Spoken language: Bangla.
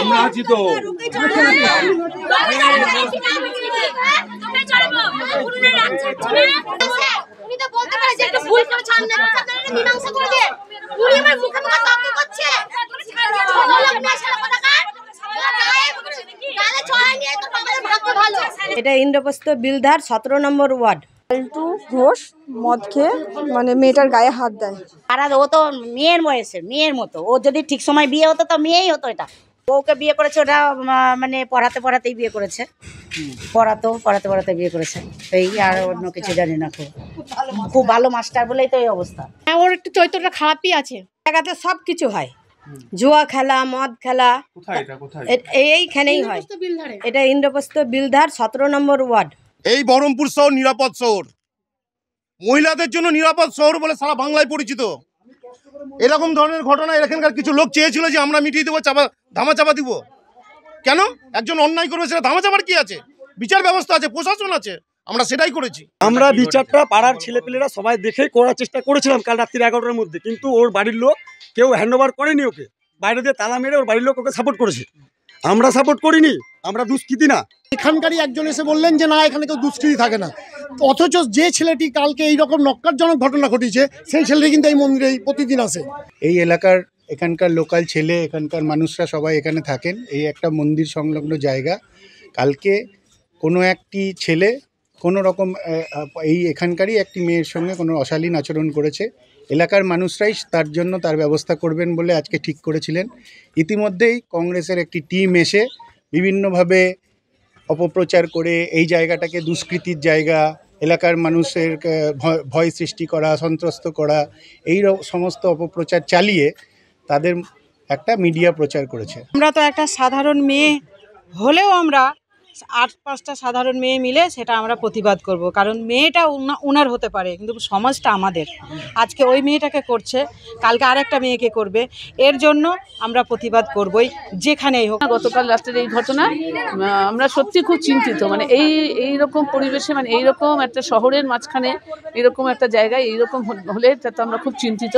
আমরা আছি তো। এটা ইন্দ্রপ্রস্থ বিলধার 17 নম্বর ওয়ার্ড। লালটু ঘোষ মদ খেয়ে মানে মেয়েটার গায়ে হাত দেয়। আর ও তো মেয়ের বয়সে, মেয়ের মতো। ও যদি ঠিক সময় বিয়ে হতো তো মেয়েই হতো। এটা ওকে বিয়ে করেছে, ওটা মানে পড়াতেই বিয়ে করেছে। পড়াতে বিয়ে করেছে। এই আর অন্য কিছু জানি না। খুব ভালো মাস্টার বলেই তো এই অবস্থা। হ্যাঁ, ওর একটু চরিত্রটা খারাপই আছে। জায়গাতে সব কিছু হয়, জুয়া খেলা, মদ খেলা, এইখানেই হয়। এটা ইন্দ্রপ্রস্থ বিলধার 17 নম্বর ওয়ার্ড। এই বহরমপুর শহর নিরাপদ শহর, মহিলাদের জন্য নিরাপদ শহর বলে সারা বাংলায় পরিচিত। এরকম ধরনের ঘটনা এখানকার কিছু লোক চেয়েছিল যে আমরা মিটিয়ে দেবো, ধামাচাপা দিব। কেন? একজন অন্যায় করবে, সেটা ধামাচাপার কি আছে? বিচার ব্যবস্থা আছে, প্রশাসন আছে, আমরা সেটাই করেছি। আমরা বিচারটা পাড়ার ছেলেপেলেরা সবাই দেখে করার চেষ্টা করেছিলাম কাল রাত্রি 11টার মধ্যে, কিন্তু ওর বাড়ির লোক কেউ হ্যান্ড ওভার করেনি ওকে। বাইরে দিয়ে তালা মেরে ওর বাড়ির লোক ওকে সাপোর্ট করেছে। আমরা সাপোর্ট করিনি, আমরা দুষ্কৃতী না। এখানকারই একজন এসে বললেন যে না, এখানে কেউ দুষ্কৃতী থাকে না। অথচ যে ছেলেটি কালকে এইরকম নক্কারজনক ঘটনা ঘটিয়েছে, সেই ছেলেটি কিন্তু এই মন্দিরে প্রতিদিন আসে। এই এখানকার লোকাল ছেলে, এখানকার মানুষরা সবাই এখানে থাকেন। এই একটা মন্দির সংলগ্ন জায়গা। কালকে কোনো একটি ছেলে কোনো রকম এখানকারই একটি মেয়ের সঙ্গে কোনো অশালীন আচরণ করেছে। এলাকার মানুষরাই তার জন্য তার ব্যবস্থা করবেন বলে আজকে ঠিক করেছিলেন। ইতিমধ্যেই কংগ্রেসের একটি টিম এসে বিভিন্নভাবে অপপ্রচার করে এই জায়গাটাকে দুষ্কৃতির জায়গা, এলাকার মানুষের ভয় সৃষ্টি করা, সন্ত্রস্ত করা, এই সমস্ত অপপ্রচার চালিয়ে তাদের একটা মিডিয়া প্রচার করেছে। আমরা তো একটা সাধারণ মেয়ে হলেও আমরা 8-5টা সাধারণ মেয়ে মিলে সেটা আমরা প্রতিবাদ করব। কারণ মেয়েটা উনার হতে পারে, কিন্তু সমাজটা আমাদের। আজকে ওই মেয়েটাকে করছে, কালকে আরেকটা মেয়েকে করবে। এর জন্য আমরা প্রতিবাদ করবই, যেখানেই হোক। গতকাল রাত্রের এই ঘটনা আমরা সত্যি খুব চিন্তিত। মানে এইরকম পরিবেশে, মানে এইরকম একটা শহরের মাঝখানে এরকম একটা জায়গায় এইরকম হলে তা তো আমরা খুব চিন্তিত।